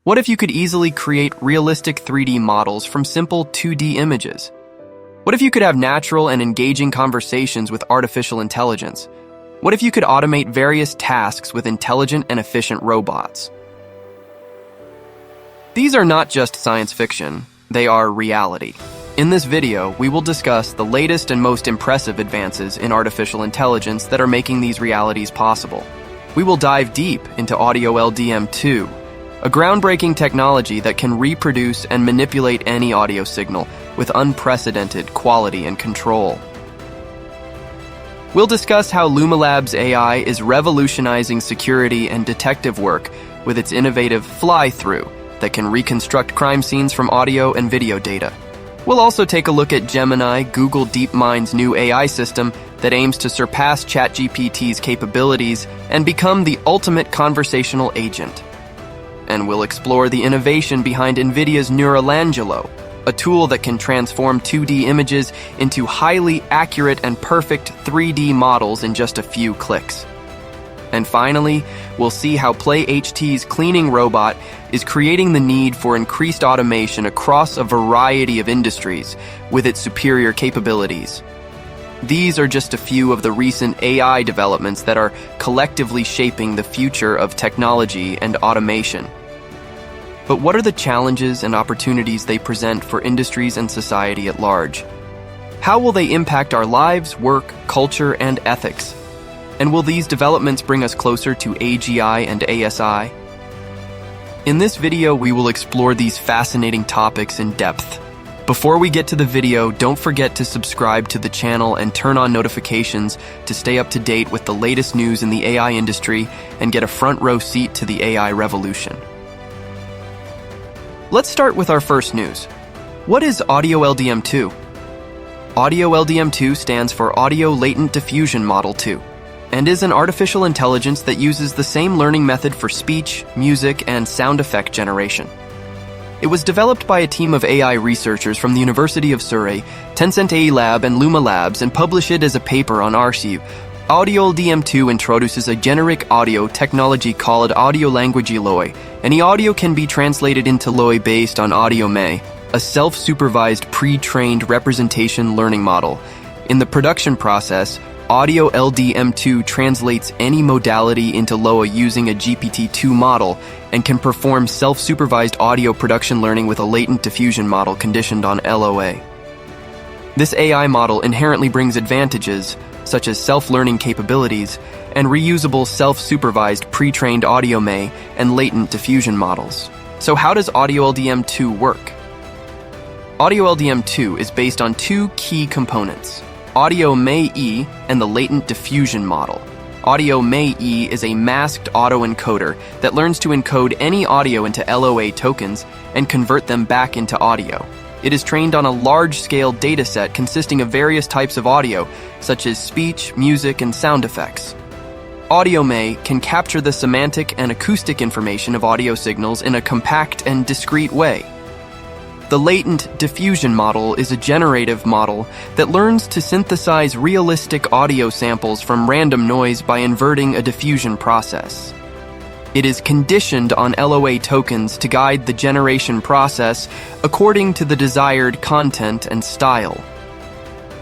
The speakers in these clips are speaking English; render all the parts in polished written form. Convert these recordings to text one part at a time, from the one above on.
What if you could easily create realistic 3D models from simple 2D images? What if you could have natural and engaging conversations with artificial intelligence? What if you could automate various tasks with intelligent and efficient robots? These are not just science fiction, they are reality. In this video, we will discuss the latest and most impressive advances in artificial intelligence that are making these realities possible. We will dive deep into AudioLDM 2, a groundbreaking technology that can reproduce and manipulate any audio signal with unprecedented quality and control. We'll discuss how Luma Labs AI is revolutionizing security and detective work with its innovative fly-through that can reconstruct crime scenes from audio and video data. We'll also take a look at Gemini, Google DeepMind's new AI system that aims to surpass ChatGPT's capabilities and become the ultimate conversational agent. And we'll explore the innovation behind NVIDIA's Neuralangelo, a tool that can transform 2D images into highly accurate and perfect 3D models in just a few clicks. And finally, we'll see how PlayHT's cleaning robot is creating the need for increased automation across a variety of industries with its superior capabilities. These are just a few of the recent AI developments that are collectively shaping the future of technology and automation. But what are the challenges and opportunities they present for industries and society at large? How will they impact our lives, work, culture, and ethics? And will these developments bring us closer to AGI and ASI? In this video, we will explore these fascinating topics in depth. Before we get to the video, don't forget to subscribe to the channel and turn on notifications to stay up to date with the latest news in the AI industry and get a front row seat to the AI revolution. Let's start with our first news. What is AudioLDM 2? AudioLDM 2 stands for Audio Latent Diffusion Model 2 and is an artificial intelligence that uses the same learning method for speech, music, and sound effect generation. It was developed by a team of AI researchers from the University of Surrey, Tencent AI Lab, and Luma Labs, and published it as a paper on RCU. AudioLDM 2 introduces a generic audio technology called AudioLangelo, and the audio can be translated into LOI based on AudiOLM, a self-supervised pre-trained representation learning model. In the production process, AudioLDM 2 translates any modality into LOA using a GPT-2 model and can perform self-supervised audio production learning with a latent diffusion model conditioned on LOA. This AI model inherently brings advantages such as self-learning capabilities and reusable self-supervised pre-trained AudiOLM and latent diffusion models. So how does AudioLDM 2 work? AudioLDM 2 is based on two key components: AudiOLM and the latent diffusion model. AudiOLM is a masked autoencoder that learns to encode any audio into LOA tokens and convert them back into audio. It is trained on a large-scale dataset consisting of various types of audio, such as speech, music, and sound effects. AudiOLM can capture the semantic and acoustic information of audio signals in a compact and discrete way. The latent diffusion model is a generative model that learns to synthesize realistic audio samples from random noise by inverting a diffusion process. It is conditioned on LOA tokens to guide the generation process according to the desired content and style.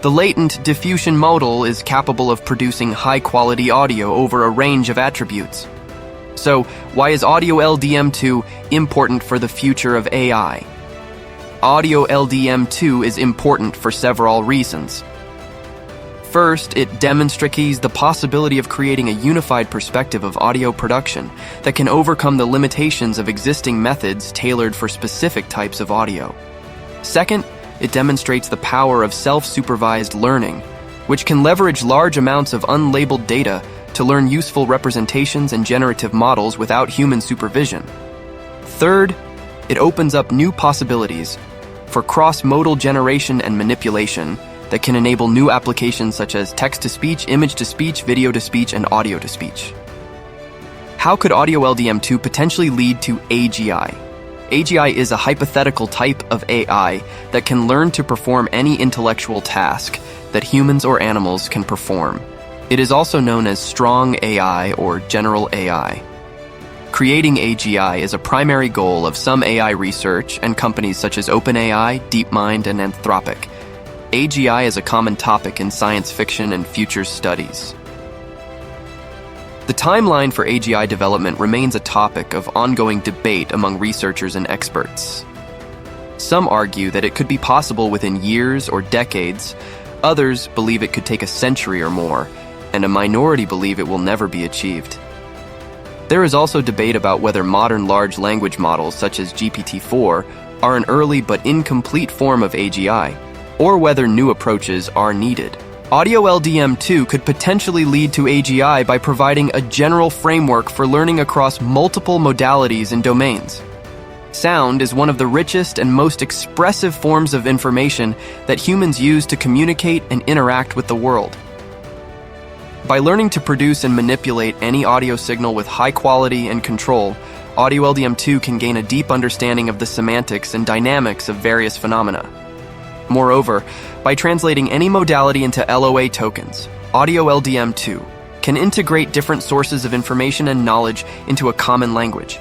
The latent diffusion model is capable of producing high-quality audio over a range of attributes. So, why is AudioLDM 2 important for the future of AI? AudioLDM 2 is important for several reasons. First, it demonstrates the possibility of creating a unified perspective of audio production that can overcome the limitations of existing methods tailored for specific types of audio. Second, it demonstrates the power of self-supervised learning, which can leverage large amounts of unlabeled data to learn useful representations and generative models without human supervision. Third, it opens up new possibilities for cross-modal generation and manipulation that can enable new applications such as text-to-speech, image-to-speech, video-to-speech, and audio-to-speech. How could AudioLDM 2 potentially lead to AGI? AGI is a hypothetical type of AI that can learn to perform any intellectual task that humans or animals can perform. It is also known as strong AI or general AI. Creating AGI is a primary goal of some AI research and companies such as OpenAI, DeepMind, and Anthropic. AGI is a common topic in science fiction and futures studies. The timeline for AGI development remains a topic of ongoing debate among researchers and experts. Some argue that it could be possible within years or decades, others believe it could take a century or more, and a minority believe it will never be achieved. There is also debate about whether modern large language models such as GPT-4 are an early but incomplete form of AGI, or whether new approaches are needed. AudioLDM 2 could potentially lead to AGI by providing a general framework for learning across multiple modalities and domains. Sound is one of the richest and most expressive forms of information that humans use to communicate and interact with the world. By learning to produce and manipulate any audio signal with high quality and control, AudioLDM 2 can gain a deep understanding of the semantics and dynamics of various phenomena. Moreover, by translating any modality into LOA tokens, AudioLDM 2 can integrate different sources of information and knowledge into a common language.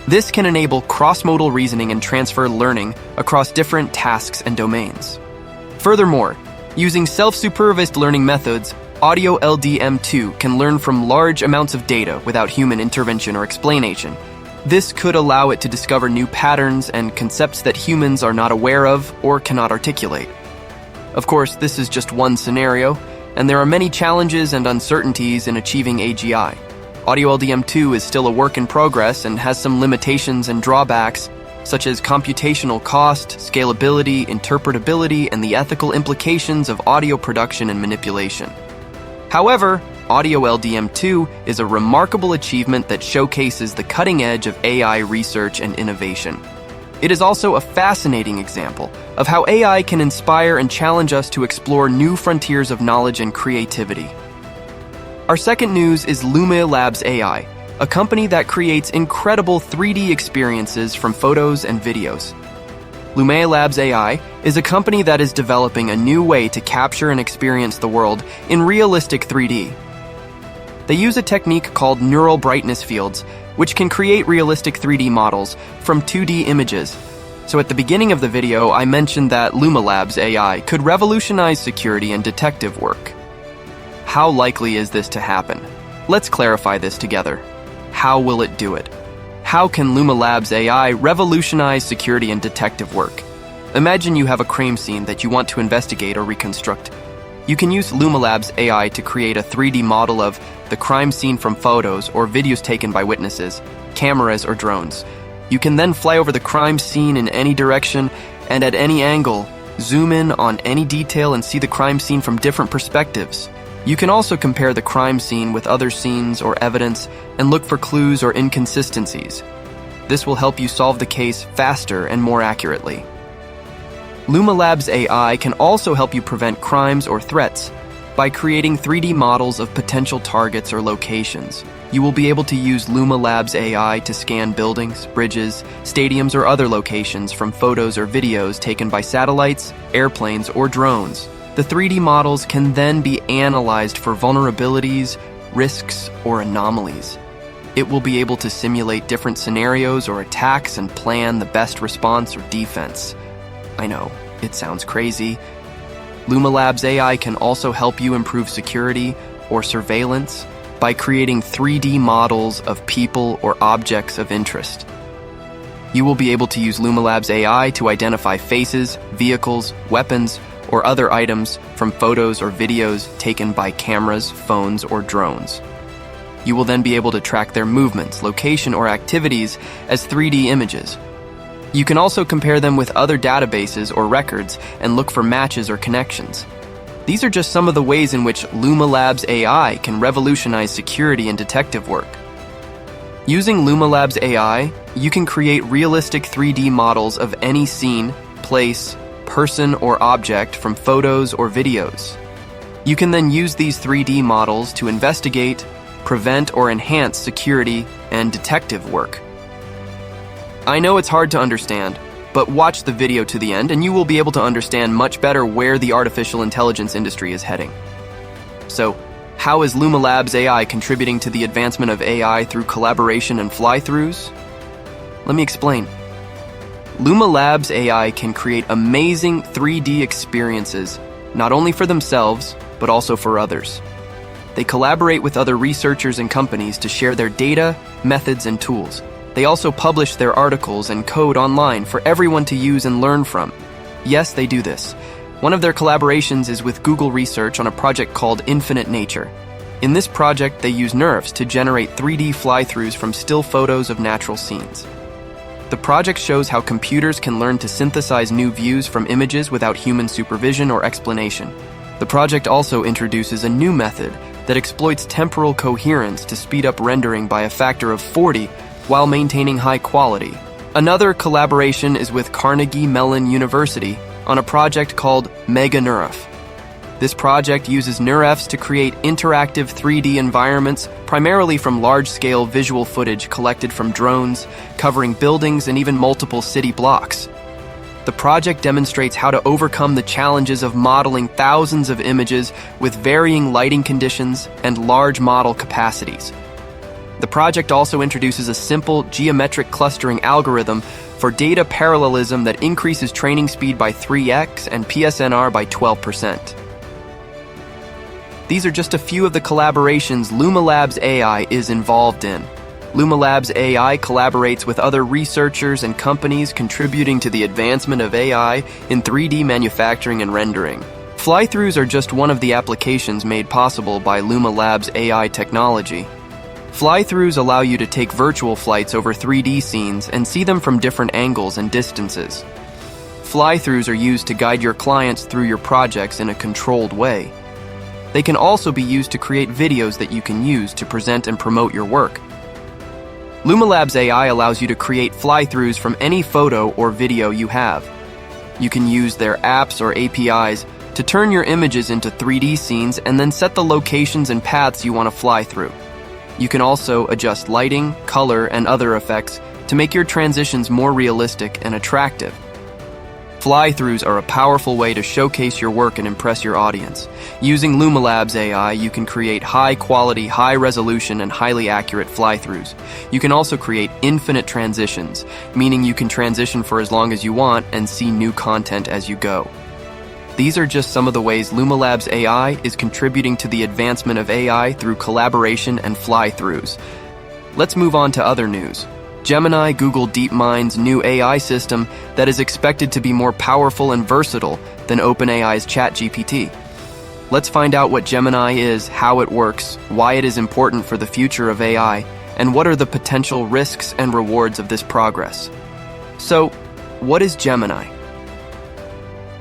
This can enable cross-modal reasoning and transfer learning across different tasks and domains. Furthermore, using self-supervised learning methods, AudioLDM 2 can learn from large amounts of data without human intervention or explanation. This could allow it to discover new patterns and concepts that humans are not aware of or cannot articulate. Of course, this is just one scenario, and there are many challenges and uncertainties in achieving AGI. AudioLDM 2 is still a work in progress and has some limitations and drawbacks, such as computational cost, scalability, interpretability, and the ethical implications of audio production and manipulation. However, AudioLDM 2 is a remarkable achievement that showcases the cutting edge of AI research and innovation. It is also a fascinating example of how AI can inspire and challenge us to explore new frontiers of knowledge and creativity. Our second news is Luma Labs AI, a company that creates incredible 3D experiences from photos and videos. Luma Labs AI is a company that is developing a new way to capture and experience the world in realistic 3D. They use a technique called neural brightness fields, which can create realistic 3D models from 2D images. So at the beginning of the video, I mentioned that Luma Labs AI could revolutionize security and detective work. How likely is this to happen? Let's clarify this together. How will it do it? How can Luma Labs AI revolutionize security and detective work? Imagine you have a crime scene that you want to investigate or reconstruct. You can use Luma Labs AI to create a 3D model of the crime scene from photos or videos taken by witnesses, cameras, or drones. You can then fly over the crime scene in any direction and at any angle, zoom in on any detail and see the crime scene from different perspectives. You can also compare the crime scene with other scenes or evidence and look for clues or inconsistencies. This will help you solve the case faster and more accurately. Luma Labs AI can also help you prevent crimes or threats by creating 3D models of potential targets or locations. You will be able to use Luma Labs AI to scan buildings, bridges, stadiums, or other locations from photos or videos taken by satellites, airplanes, or drones. The 3D models can then be analyzed for vulnerabilities, risks, or anomalies. It will be able to simulate different scenarios or attacks and plan the best response or defense. I know, it sounds crazy. Luma Labs AI can also help you improve security or surveillance by creating 3D models of people or objects of interest. You will be able to use Luma Labs AI to identify faces, vehicles, weapons, or other items from photos or videos taken by cameras, phones, or drones. You will then be able to track their movements, location, or activities as 3D images. You can also compare them with other databases or records and look for matches or connections. These are just some of the ways in which Luma Labs AI can revolutionize security and detective work. Using Luma Labs AI, you can create realistic 3D models of any scene, place, person, or object from photos or videos. You can then use these 3D models to investigate, prevent, or enhance security and detective work. I know it's hard to understand, but watch the video to the end and you will be able to understand much better where the artificial intelligence industry is heading. So, How is Luma Labs AI contributing to the advancement of AI through collaboration and fly-throughs? Let me explain. Luma Labs AI can create amazing 3D experiences, not only for themselves, but also for others. They collaborate with other researchers and companies to share their data, methods, and tools. They also publish their articles and code online for everyone to use and learn from. Yes, they do this. One of their collaborations is with Google Research on a project called Infinite Nature. In this project, they use nerves to generate 3D fly-throughs from still photos of natural scenes. The project shows how computers can learn to synthesize new views from images without human supervision or explanation. The project also introduces a new method that exploits temporal coherence to speed up rendering by a factor of 40 while maintaining high quality. Another collaboration is with Carnegie Mellon University on a project called MegaNeurF. This project uses NeurFs to create interactive 3D environments, primarily from large-scale visual footage collected from drones, covering buildings and even multiple city blocks. The project demonstrates how to overcome the challenges of modeling thousands of images with varying lighting conditions and large model capacities. The project also introduces a simple geometric clustering algorithm for data parallelism that increases training speed by 3x and PSNR by 12%. These are just a few of the collaborations Luma Labs AI is involved in. Luma Labs AI collaborates with other researchers and companies contributing to the advancement of AI in 3D manufacturing and rendering. Fly-throughs are just one of the applications made possible by Luma Labs AI technology. Fly-throughs allow you to take virtual flights over 3D scenes and see them from different angles and distances. Fly-throughs are used to guide your clients through your projects in a controlled way. They can also be used to create videos that you can use to present and promote your work. Luma Labs AI allows you to create fly-throughs from any photo or video you have. You can use their apps or APIs to turn your images into 3D scenes and then set the locations and paths you want to fly through. You can also adjust lighting, color, and other effects to make your transitions more realistic and attractive. Fly-throughs are a powerful way to showcase your work and impress your audience. Using Luma Labs AI, you can create high-quality, high-resolution, and highly accurate fly-throughs. You can also create infinite transitions, meaning you can transition for as long as you want and see new content as you go. These are just some of the ways Luma Labs AI is contributing to the advancement of AI through collaboration and fly-throughs. Let's move on to other news. Gemini, Google DeepMind's new AI system that is expected to be more powerful and versatile than OpenAI's ChatGPT. Let's find out what Gemini is, how it works, why it is important for the future of AI, and what are the potential risks and rewards of this progress. So, what is Gemini?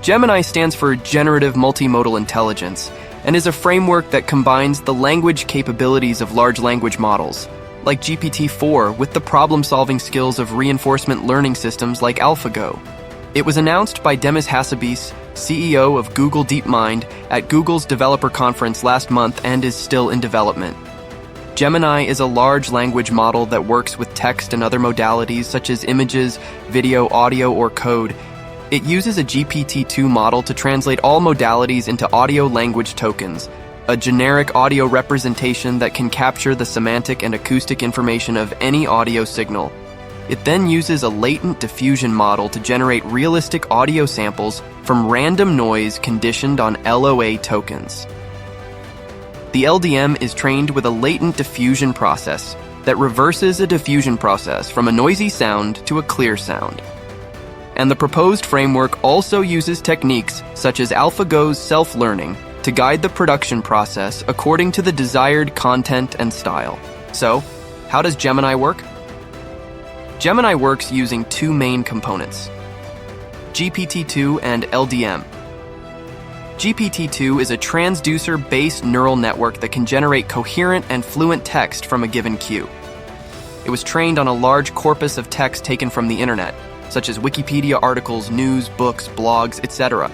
Gemini stands for Generative Multimodal Intelligence and is a framework that combines the language capabilities of large language models, like GPT-4, with the problem-solving skills of reinforcement learning systems like AlphaGo. It was announced by Demis Hassabis, CEO of Google DeepMind, at Google's developer conference last month and is still in development. Gemini is a large language model that works with text and other modalities such as images, video, audio, or code. It uses a GPT-2 model to translate all modalities into audio language tokens, a generic audio representation that can capture the semantic and acoustic information of any audio signal. It then uses a latent diffusion model to generate realistic audio samples from random noise conditioned on LOA tokens. The LDM is trained with a latent diffusion process that reverses a diffusion process from a noisy sound to a clear sound. And the proposed framework also uses techniques such as AlphaGo's self-learning to guide the production process according to the desired content and style. So, how does Gemini work? Gemini works using two main components: GPT-2 and LDM. GPT-2 is a transducer-based neural network that can generate coherent and fluent text from a given cue. It was trained on a large corpus of text taken from the internet, such as Wikipedia articles, news, books, blogs, etc.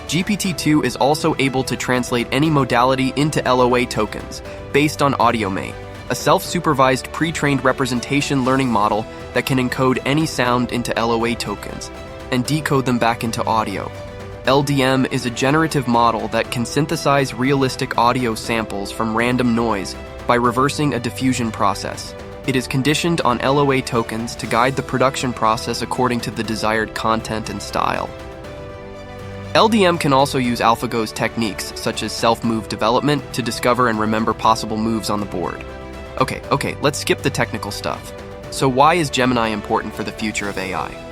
GPT-2 is also able to translate any modality into LOA tokens based on AudiOLM, a self-supervised pre-trained representation learning model that can encode any sound into LOA tokens and decode them back into audio. LDM is a generative model that can synthesize realistic audio samples from random noise by reversing a diffusion process. It is conditioned on LOA tokens to guide the production process according to the desired content and style. LDM can also use AlphaGo's techniques, such as self-move development, to discover and remember possible moves on the board. Okay, let's skip the technical stuff. So why is Gemini important for the future of AI?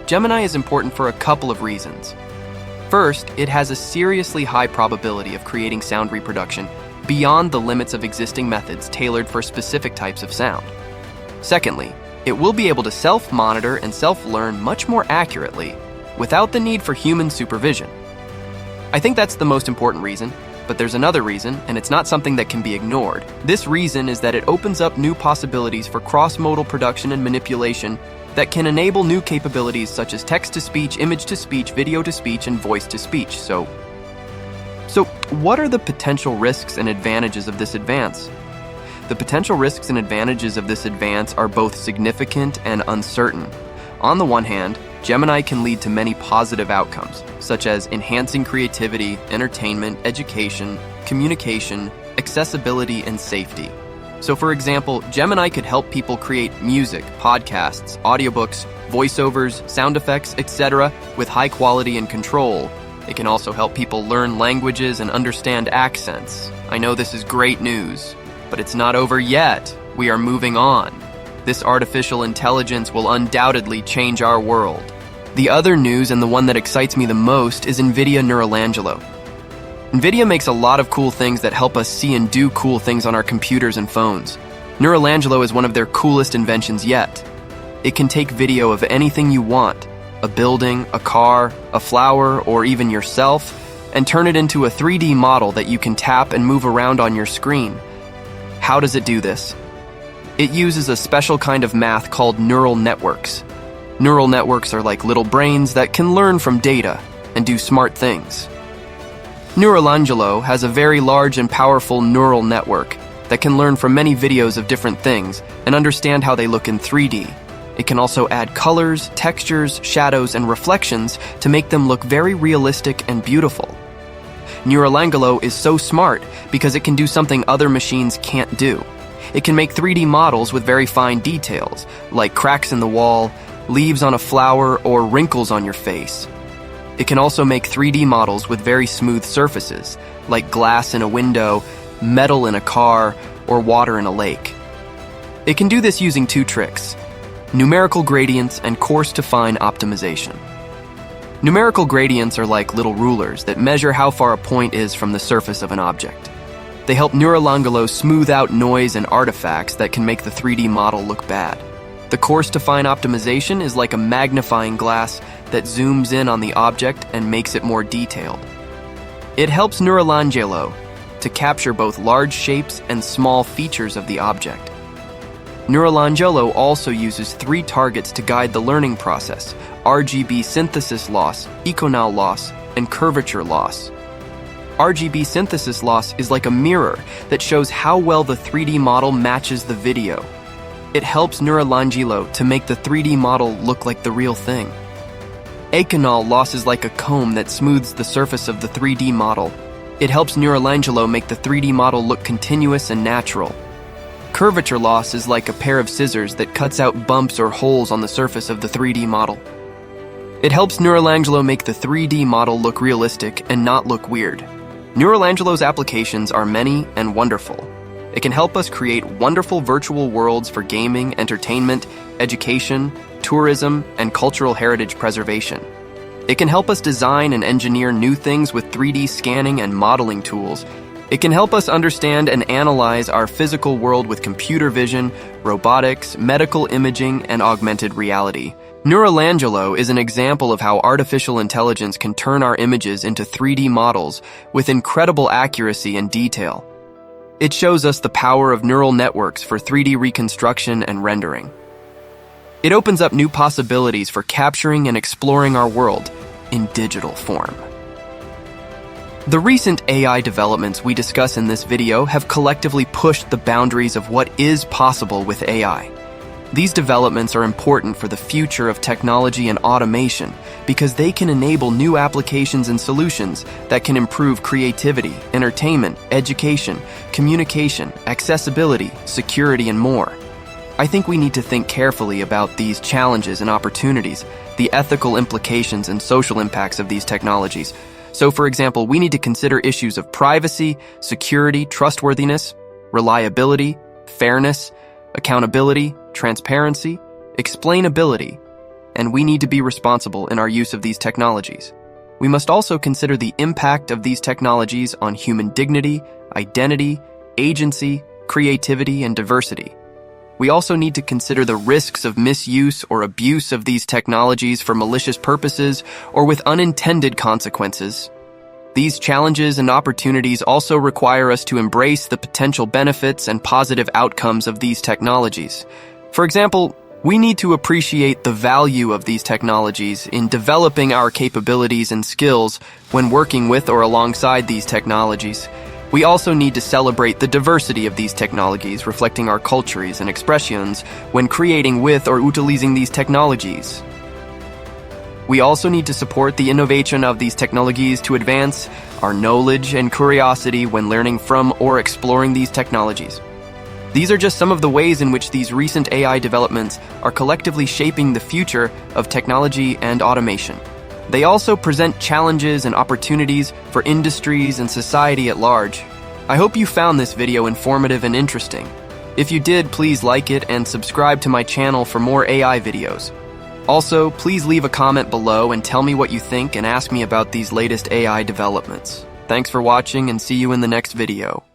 Gemini is important for a couple of reasons. First, it has a seriously high probability of creating sound reproduction beyond the limits of existing methods tailored for specific types of sound. Secondly, it will be able to self-monitor and self-learn much more accurately without the need for human supervision. I think that's the most important reason, but there's another reason, and it's not something that can be ignored. This reason is that it opens up new possibilities for cross-modal production and manipulation that can enable new capabilities such as text-to-speech, image-to-speech, video-to-speech, and voice-to-speech. So what are the potential risks and advantages of this advance? The potential risks and advantages of this advance are both significant and uncertain. On the one hand, Gemini can lead to many positive outcomes, such as enhancing creativity, entertainment, education, communication, accessibility, and safety. So for example, Gemini could help people create music, podcasts, audiobooks, voiceovers, sound effects, etc. with high quality and control. It can also help people learn languages and understand accents. I know this is great news, but it's not over yet. We are moving on. This artificial intelligence will undoubtedly change our world. The other news, and the one that excites me the most, is NVIDIA Neuralangelo. NVIDIA makes a lot of cool things that help us see and do cool things on our computers and phones. Neuralangelo is one of their coolest inventions yet. It can take video of anything you want, a building, a car, a flower, or even yourself, and turn it into a 3D model that you can tap and move around on your screen. How does it do this? It uses a special kind of math called neural networks. Neural networks are like little brains that can learn from data and do smart things. Neuralangelo has a very large and powerful neural network that can learn from many videos of different things and understand how they look in 3D. It can also add colors, textures, shadows, and reflections to make them look very realistic and beautiful. Neuralangelo is so smart because it can do something other machines can't do. It can make 3D models with very fine details, like cracks in the wall, leaves on a flower, or wrinkles on your face. It can also make 3D models with very smooth surfaces, like glass in a window, metal in a car, or water in a lake. It can do this using two tricks: numerical gradients and coarse-to-fine optimization. Numerical gradients are like little rulers that measure how far a point is from the surface of an object. They help Neuralangelo smooth out noise and artifacts that can make the 3D model look bad. The coarse-to-fine optimization is like a magnifying glass that zooms in on the object and makes it more detailed. It helps Neuralangelo to capture both large shapes and small features of the object. Neuralangelo also uses 3 targets to guide the learning process: RGB synthesis loss, econal loss, and curvature loss. RGB synthesis loss is like a mirror that shows how well the 3D model matches the video. It helps Neuralangelo to make the 3D model look like the real thing. Econal loss is like a comb that smooths the surface of the 3D model. It helps Neuralangelo make the 3D model look continuous and natural. Curvature loss is like a pair of scissors that cuts out bumps or holes on the surface of the 3D model. It helps Neuralangelo make the 3D model look realistic and not look weird. Neuralangelo's applications are many and wonderful. It can help us create wonderful virtual worlds for gaming, entertainment, education, tourism, and cultural heritage preservation. It can help us design and engineer new things with 3D scanning and modeling tools. It can help us understand and analyze our physical world with computer vision, robotics, medical imaging, and augmented reality. Neuralangelo is an example of how artificial intelligence can turn our images into 3D models with incredible accuracy and detail. It shows us the power of neural networks for 3D reconstruction and rendering. It opens up new possibilities for capturing and exploring our world in digital form. The recent AI developments we discuss in this video have collectively pushed the boundaries of what is possible with AI. These developments are important for the future of technology and automation because they can enable new applications and solutions that can improve creativity, entertainment, education, communication, accessibility, security, and more. I think we need to think carefully about these challenges and opportunities, the ethical implications and social impacts of these technologies. So, for example, we need to consider issues of privacy, security, trustworthiness, reliability, fairness, accountability, transparency, explainability, and we need to be responsible in our use of these technologies. We must also consider the impact of these technologies on human dignity, identity, agency, creativity, and diversity. We also need to consider the risks of misuse or abuse of these technologies for malicious purposes or with unintended consequences. These challenges and opportunities also require us to embrace the potential benefits and positive outcomes of these technologies. For example, we need to appreciate the value of these technologies in developing our capabilities and skills when working with or alongside these technologies. We also need to celebrate the diversity of these technologies, reflecting our cultures and expressions when creating with or utilizing these technologies. We also need to support the innovation of these technologies to advance our knowledge and curiosity when learning from or exploring these technologies. These are just some of the ways in which these recent AI developments are collectively shaping the future of technology and automation. They also present challenges and opportunities for industries and society at large. I hope you found this video informative and interesting. If you did, please like it and subscribe to my channel for more AI videos. Also, please leave a comment below and tell me what you think and ask me about these latest AI developments. Thanks for watching and see you in the next video.